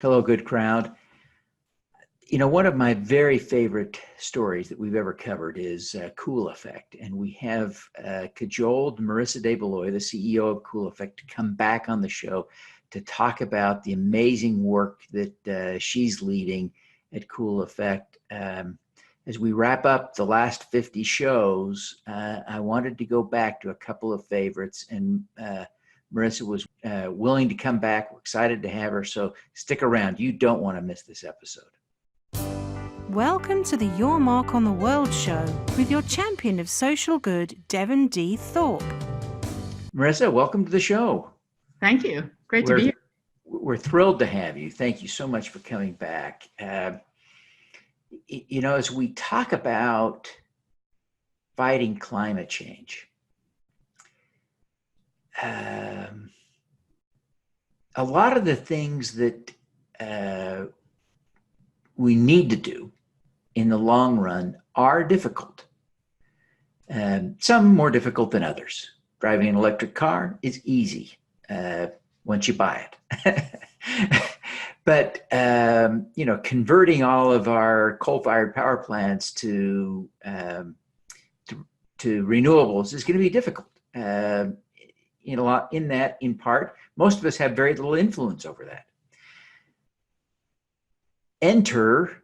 Hello, good crowd. One of my very favorite stories that we've ever covered is Cool Effect. And we have cajoled Marisa Belloy, the CEO of Cool Effect, to come back on the show to talk about the amazing work that she's leading at Cool Effect. As we wrap up the last 50 shows, I wanted to go back to a couple of favorites, and Marisa was willing to come back. We're excited to have her, so stick around. You don't want to miss this episode. Welcome to the Your Mark on the World show with your champion of social good, Devin D. Thorpe. Marisa, welcome to the show. Thank you. Great to be here. We're thrilled to have you. Thank you so much for coming back. As we talk about fighting climate change, a lot of the things that we need to do in the long run are difficult. Some more difficult than others. Driving an electric car is easy once you buy it. But, converting all of our coal-fired power plants to renewables is going to be difficult. In part, most of us have very little influence over that. Enter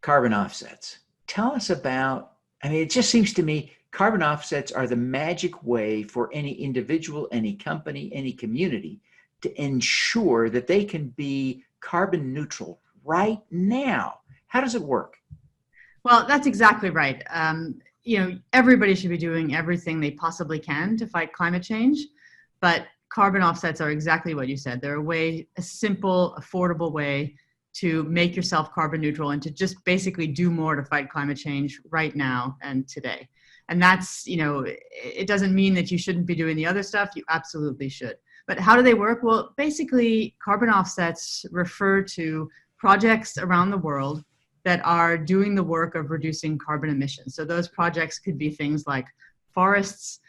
carbon offsets. Tell us about, it just seems to me carbon offsets are the magic way for any individual, any company, any community to ensure that they can be carbon neutral right now. How does it work? Well, that's exactly right. Everybody should be doing everything they possibly can to fight climate change, but carbon offsets are exactly what you said. They're a simple, affordable way to make yourself carbon neutral and to just basically do more to fight climate change right now and today. And that's, it doesn't mean that you shouldn't be doing the other stuff. You absolutely should. But how do they work? Well, basically, carbon offsets refer to projects around the world that are doing the work of reducing carbon emissions. So those projects could be things like forests,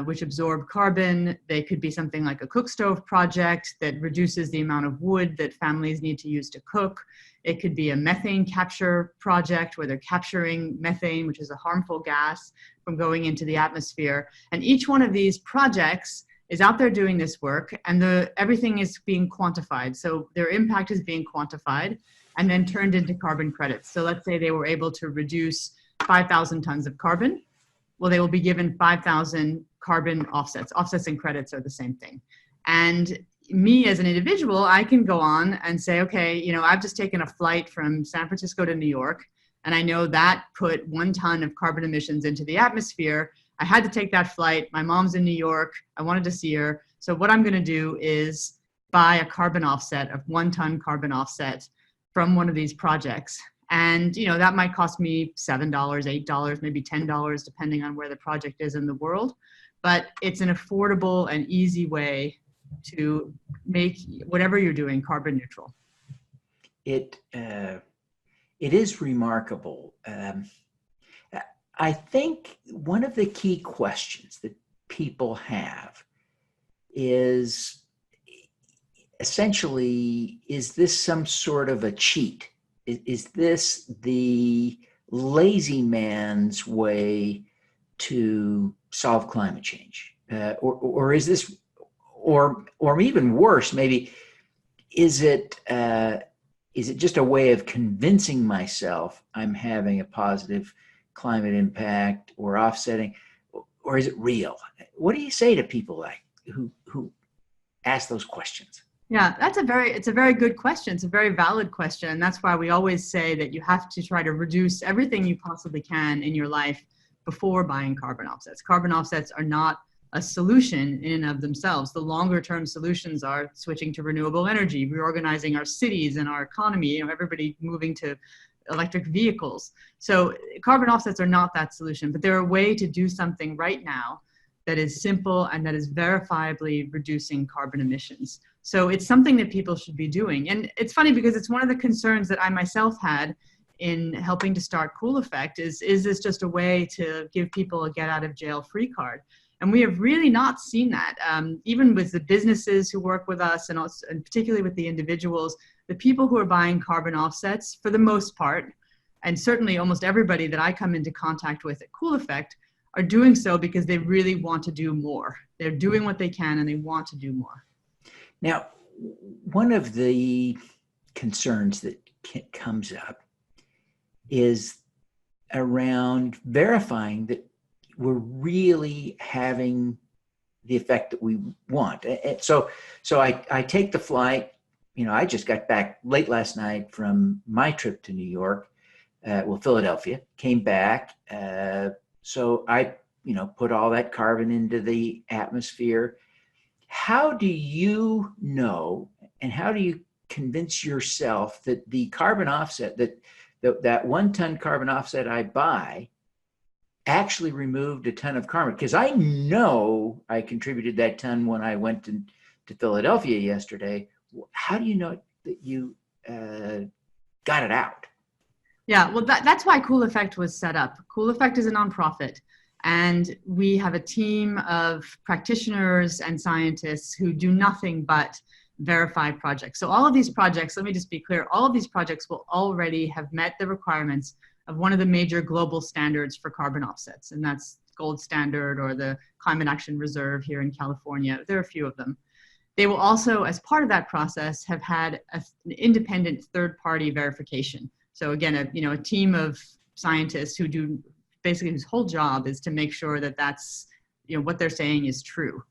which absorb carbon. They could be something like a cook stove project that reduces the amount of wood that families need to use to cook. It could be a methane capture project where they're capturing methane, which is a harmful gas, from going into the atmosphere. And each one of these projects is out there doing this work, and everything is being quantified. So their impact is being quantified and then turned into carbon credits. So let's say they were able to reduce 5,000 tons of carbon. Well, they will be given 5,000 carbon offsets. Offsets and credits are the same thing. And me as an individual, I can go on and say, okay, I've just taken a flight from San Francisco to New York, and I know that put 1 ton of carbon emissions into the atmosphere. I had to take that flight. My mom's in New York. I wanted to see her. So what I'm going to do is buy a carbon offset of 1 ton carbon offset from one of these projects. And, that might cost me $7, $8, maybe $10, depending on where the project is in the world. But it's an affordable and easy way to make whatever you're doing carbon neutral. It is remarkable. I think one of the key questions that people have is essentially, is this some sort of a cheat? Is this the lazy man's way to solve climate change? Or is this, or even worse, maybe, is it just a way of convincing myself I'm having a positive climate impact or offsetting, or is it real? What do you say to people who ask those questions? Yeah, it's a very good question. It's a very valid question. And that's why we always say that you have to try to reduce everything you possibly can in your life before buying carbon offsets. Carbon offsets are not a solution in and of themselves. The longer term solutions are switching to renewable energy, reorganizing our cities and our economy, everybody moving to electric vehicles. So carbon offsets are not that solution, but they're a way to do something right now that is simple and that is verifiably reducing carbon emissions. So it's something that people should be doing. And it's funny because it's one of the concerns that I myself had in helping to start Cool Effect is this just a way to give people a get out of jail free card? And we have really not seen that. Even with the businesses who work with us, and also, and particularly with the individuals, the people who are buying carbon offsets, for the most part, and certainly almost everybody that I come into contact with at Cool Effect, are doing so because they really want to do more. They're doing what they can and they want to do more. Now, one of the concerns that comes up is around verifying that we're really having the effect that we want. So I take the flight. I just got back late last night from my trip to New York, Philadelphia, came back. So I, put all that carbon into the atmosphere. How do you know, and how do you convince yourself that the carbon offset, that 1 ton carbon offset I buy actually removed a ton of carbon? Because I know I contributed that ton when I went to Philadelphia yesterday. How do you know that you got it out? Yeah, well, that's why Cool Effect was set up. Cool Effect is a nonprofit, and we have a team of practitioners and scientists who do nothing but verify projects. So all of these projects, let me just be clear, all of these projects will already have met the requirements of one of the major global standards for carbon offsets, and that's Gold Standard or the Climate Action Reserve here in California. There are a few of them. They will also, as part of that process, have had an independent third-party verification. So again, a team of scientists who do basically, whose whole job is to make sure that that's, what they're saying is true.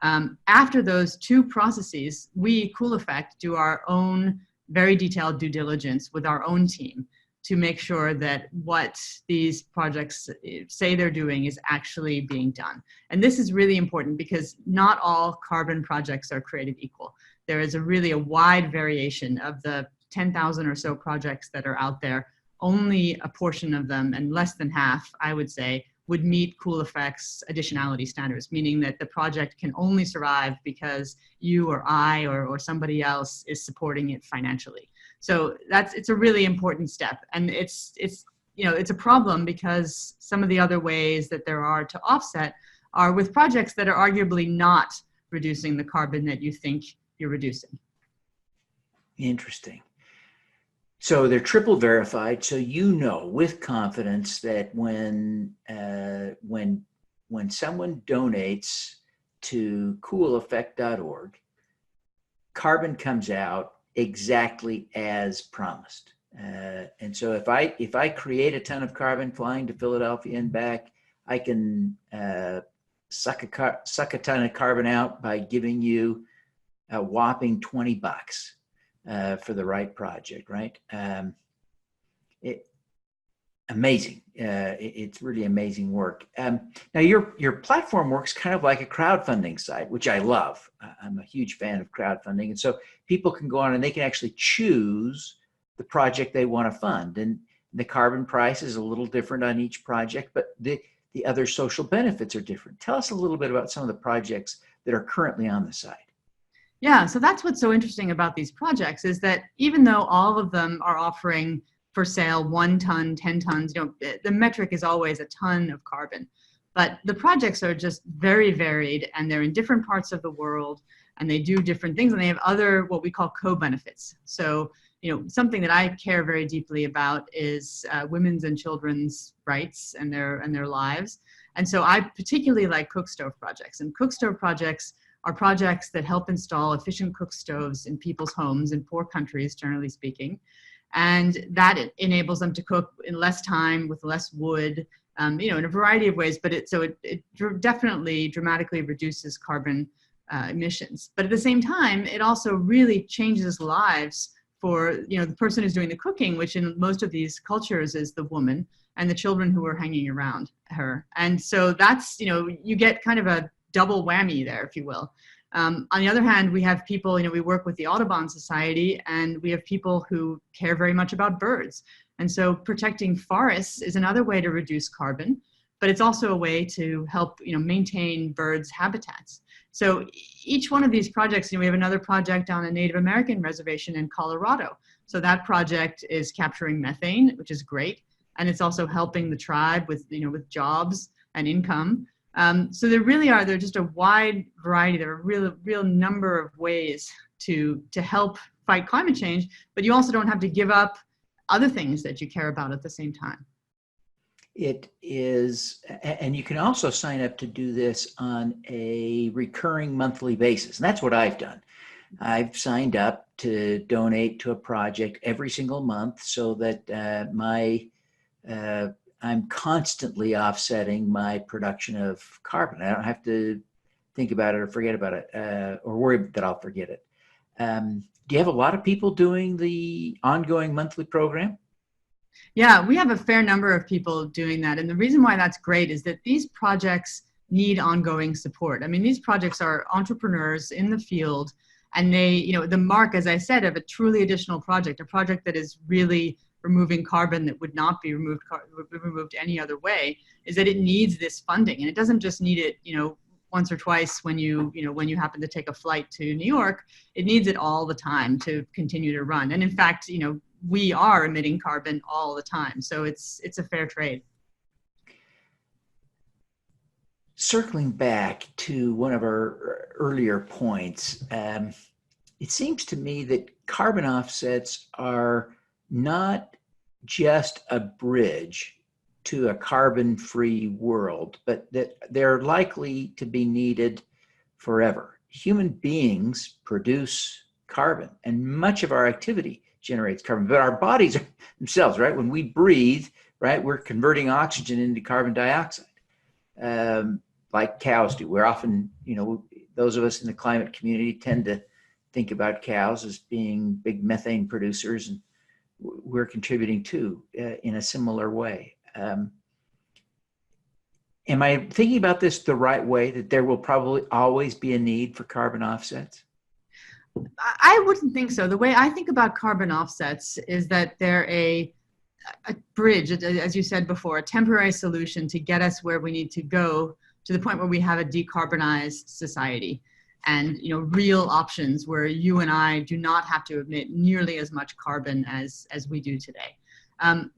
After those 2 processes, we, Cool Effect, do our own very detailed due diligence with our own team to make sure that what these projects say they're doing is actually being done. And this is really important because not all carbon projects are created equal. There is really a wide variation of the 10,000 or so projects that are out there. Only a portion of them, and less than half, I would say, would meet Cool Effect's additionality standards, meaning that the project can only survive because you or I or somebody else is supporting it financially. So it's a really important step. And it's a problem because some of the other ways that there are to offset are with projects that are arguably not reducing the carbon that you think you're reducing. Interesting. So they're triple verified, so with confidence that when someone donates to cooleffect.org, carbon comes out exactly as promised. And so if I create a ton of carbon flying to Philadelphia and back, I can suck a ton of carbon out by giving you a whopping $20. For the right project, right? Amazing. It's really amazing work. Now your platform works kind of like a crowdfunding site, which I love. I'm a huge fan of crowdfunding. And so people can go on and they can actually choose the project they want to fund. And the carbon price is a little different on each project, but the other social benefits are different. Tell us a little bit about some of the projects that are currently on the site. Yeah, so that's what's so interesting about these projects is that even though all of them are offering for sale 1 ton, 10 tons, the metric is always a ton of carbon. But the projects are just very varied and they're in different parts of the world and they do different things and they have other what we call co-benefits. So, something that I care very deeply about is women's and children's rights and their lives. And so I particularly like cook stove projects, and cook stove projects are projects that help install efficient cook stoves in people's homes in poor countries, generally speaking. And that enables them to cook in less time with less wood, in a variety of ways, but it definitely dramatically reduces carbon emissions. But at the same time, it also really changes lives for, the person who's doing the cooking, which in most of these cultures is the woman, and the children who are hanging around her. And so that's, you get kind of a double whammy there, if you will. On the other hand, we have people, we work with the Audubon Society, and we have people who care very much about birds. And so protecting forests is another way to reduce carbon, but it's also a way to help, maintain birds' habitats. So each one of these projects, we have another project on a Native American reservation in Colorado. So that project is capturing methane, which is great. And it's also helping the tribe with, with jobs and income. So there are just a wide variety. There are a real number of ways to help fight climate change, but you also don't have to give up other things that you care about at the same time. It is, and you can also sign up to do this on a recurring monthly basis. And that's what I've done. I've signed up to donate to a project every single month so that I'm constantly offsetting my production of carbon. I don't have to think about it or forget about it or worry that I'll forget it. Do you have a lot of people doing the ongoing monthly program? Yeah, we have a fair number of people doing that. And the reason why that's great is that these projects need ongoing support. I mean, these projects are entrepreneurs in the field, and they, the mark, as I said, of a truly additional project, a project that is really removing carbon that would not be removed any other way, is that it needs this funding. And it doesn't just need it, once or twice when you happen to take a flight to New York. It needs it all the time to continue to run. And in fact, we are emitting carbon all the time. So it's a fair trade. Circling back to one of our earlier points, it seems to me that carbon offsets are not just a bridge to a carbon-free world, but that they're likely to be needed forever. Human beings produce carbon, and much of our activity generates carbon, but our bodies themselves, right? When we breathe, right, we're converting oxygen into carbon dioxide, like cows do. We're often, those of us in the climate community tend to think about cows as being big methane producers, and we're contributing too in a similar way. Am I thinking about this the right way, that there will probably always be a need for carbon offsets? I wouldn't think so. The way I think about carbon offsets is that they're a bridge, as you said before, a temporary solution to get us where we need to go to the point where we have a decarbonized society and real options where you and I do not have to emit nearly as much carbon as we do today.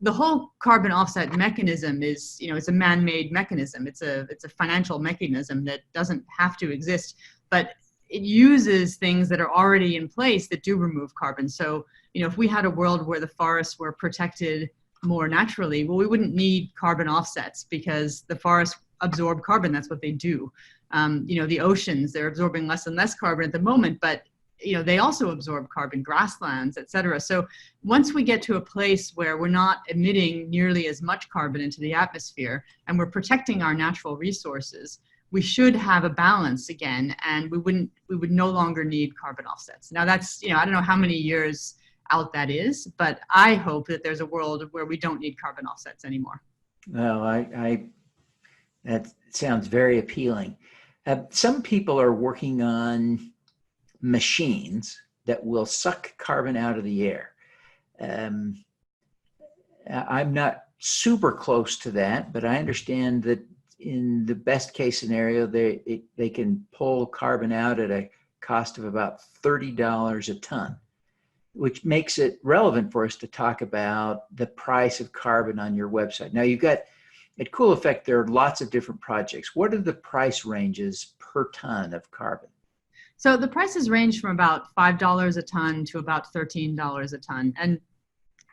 The whole carbon offset mechanism is, it's a man-made mechanism. It's a financial mechanism that doesn't have to exist, but it uses things that are already in place that do remove carbon. So, if we had a world where the forests were protected more naturally, well, we wouldn't need carbon offsets because the forests absorb carbon. That's what they do. The oceans, they're absorbing less and less carbon at the moment, but they also absorb carbon, grasslands, et cetera. So once we get to a place where we're not emitting nearly as much carbon into the atmosphere and we're protecting our natural resources, we should have a balance again, and we would no longer need carbon offsets. Now that's, I don't know how many years out that is, but I hope that there's a world where we don't need carbon offsets anymore. Well, that sounds very appealing. Some people are working on machines that will suck carbon out of the air. I'm not super close to that, but I understand that in the best case scenario, they can pull carbon out at a cost of about $30 a ton, which makes it relevant for us to talk about the price of carbon on your website. Now you've got, at Cool Effect, there are lots of different projects. What are the price ranges per ton of carbon? So the prices range from about $5 a ton to about $13 a ton. And,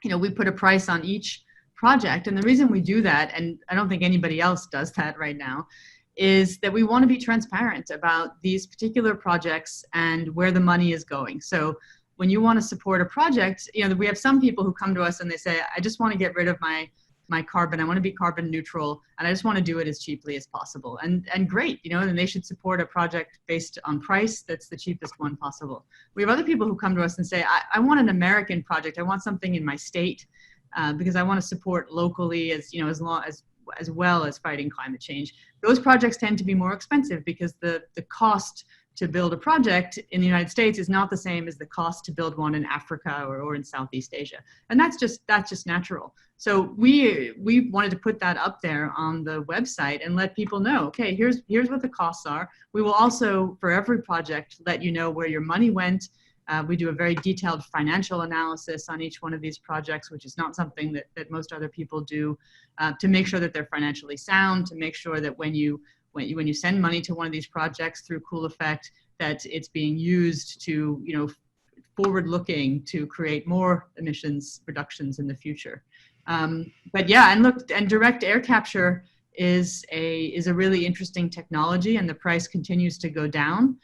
we put a price on each project. And the reason we do that, and I don't think anybody else does that right now, is that we want to be transparent about these particular projects and where the money is going. So when you want to support a project, we have some people who come to us and they say, I just want to get rid of my carbon. I want to be carbon neutral, and I just want to do it as cheaply as possible. And great, and they should support a project based on price that's the cheapest one possible. We have other people who come to us and say, I want an American project. I want something in my state because I want to support locally as well as fighting climate change. Those projects tend to be more expensive because the cost to build a project in the United States is not the same as the cost to build one in Africa or in Southeast Asia. And that's just natural. So we wanted to put that up there on the website and let people know, okay, here's what the costs are. We will also, for every project, let you know where your money went. We do a very detailed financial analysis on each one of these projects, which is not something that most other people do, to make sure that they're financially sound, to make sure that when you when you send money to one of these projects through Cool Effect, that it's being used to, forward looking to create more emissions reductions in the future. But yeah, and direct air capture is a really interesting technology, and the price continues to go down.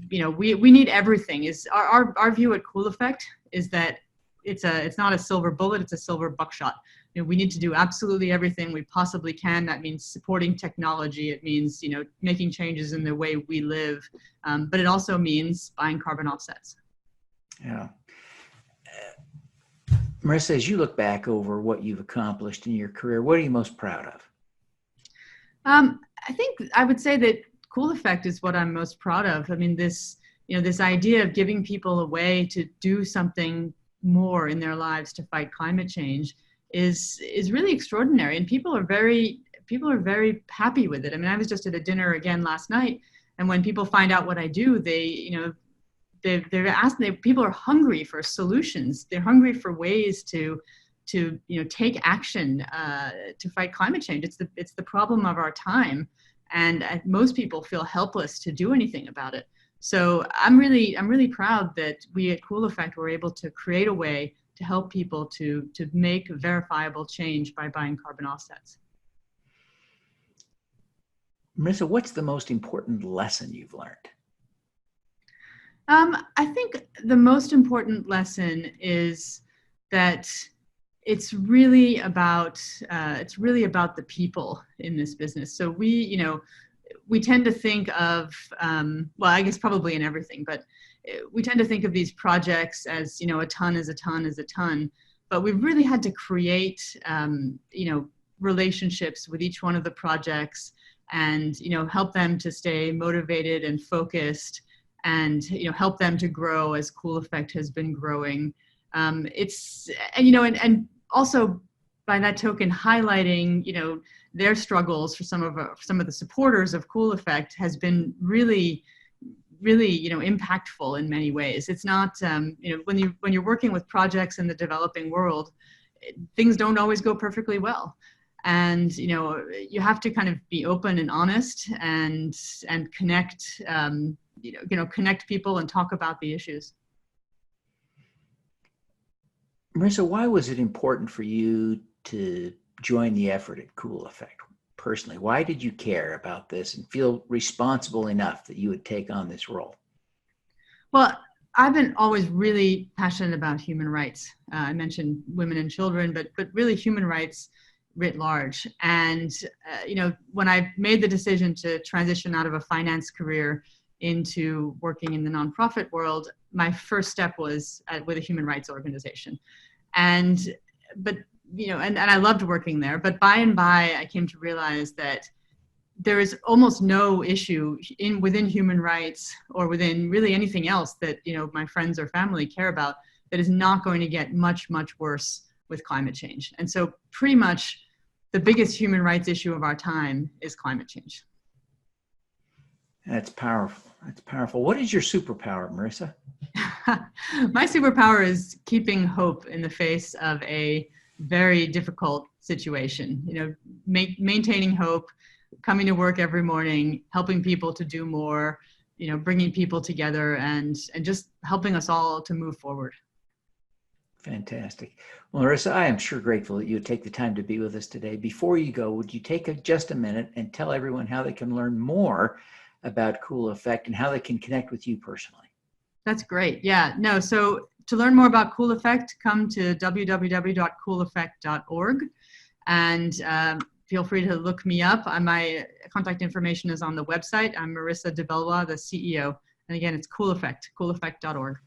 We need everything. Is our view at Cool Effect is that it's not a silver bullet, it's a silver buckshot. We need to do absolutely everything we possibly can. That means supporting technology. It means, making changes in the way we live. But it also means buying carbon offsets. Yeah. Marisa, as you look back over what you've accomplished in your career, what are you most proud of? I think I would say that Cool Effect is what I'm most proud of. I mean, this idea of giving people a way to do something more in their lives to fight climate change is really extraordinary, and people are very happy with it. I mean, I was just at a dinner again last night, and when people find out what I do, people are hungry for solutions. They're hungry for ways to take action to fight climate change. It's the problem of our time, and most people feel helpless to do anything about it. So I'm really proud that we at Cool Effect were able to create a way to help people to make verifiable change by buying carbon offsets. Marisa, what's the most important lesson you've learned? I think the most important lesson is that it's really about the people in this business. So we tend to think of, well, I guess probably in everything, but we tend to think of these projects as, a ton is a ton is a ton, but we've really had to create, relationships with each one of the projects and, help them to stay motivated and focused and, help them to grow as Cool Effect has been growing. And also by that token, highlighting, their struggles for some of the supporters of Cool Effect has been really impactful in many ways. It's not when you're working with projects in the developing world, things don't always go perfectly well, and you have to kind of be open and honest and connect connect people and talk about the issues. Marisa, why was it important for you to join the effort at Cool Effect personally? Why did you care about this and feel responsible enough that you would take on this role? Well, I've been always really passionate about human rights. I mentioned women and children, but really human rights writ large. And when I made the decision to transition out of a finance career into working in the nonprofit world, my first step was with a human rights organization. And I loved working there, but by and by I came to realize that there is almost no issue within human rights or within really anything else that my friends or family care about that is not going to get much worse with climate change. And so pretty much the biggest human rights issue of our time is climate change. That's powerful. That's powerful. What is your superpower, Marisa? My superpower is keeping hope in the face of a very difficult situation. Maintaining hope, coming to work every morning, helping people to do more, bringing people together and just helping us all to move forward. Fantastic. Well, Marisa, I am sure grateful that you would take the time to be with us today. Before you go, would you take just a minute and tell everyone how they can learn more about Cool Effect and how they can connect with you personally? That's great. Yeah, no. So to learn more about Cool Effect, come to www.cooleffect.org and feel free to look me up. My contact information is on the website. I'm Marisa de Belloy, the CEO. And again, it's Cool Effect, cooleffect.org.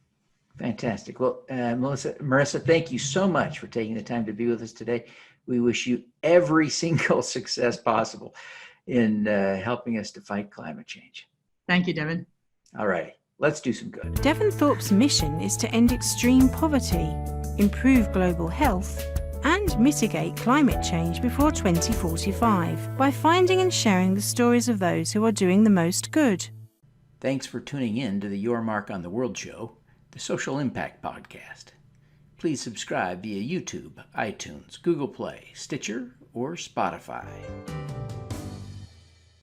Fantastic. Well, Marisa, thank you so much for taking the time to be with us today. We wish you every single success possible in helping us to fight climate change. Thank you, Devin. All righty. Let's do some good. Devin Thorpe's mission is to end extreme poverty, improve global health, and mitigate climate change before 2045 by finding and sharing the stories of those who are doing the most good. Thanks for tuning in to the Your Mark on the World show, the Social Impact Podcast. Please subscribe via YouTube, iTunes, Google Play, Stitcher, or Spotify.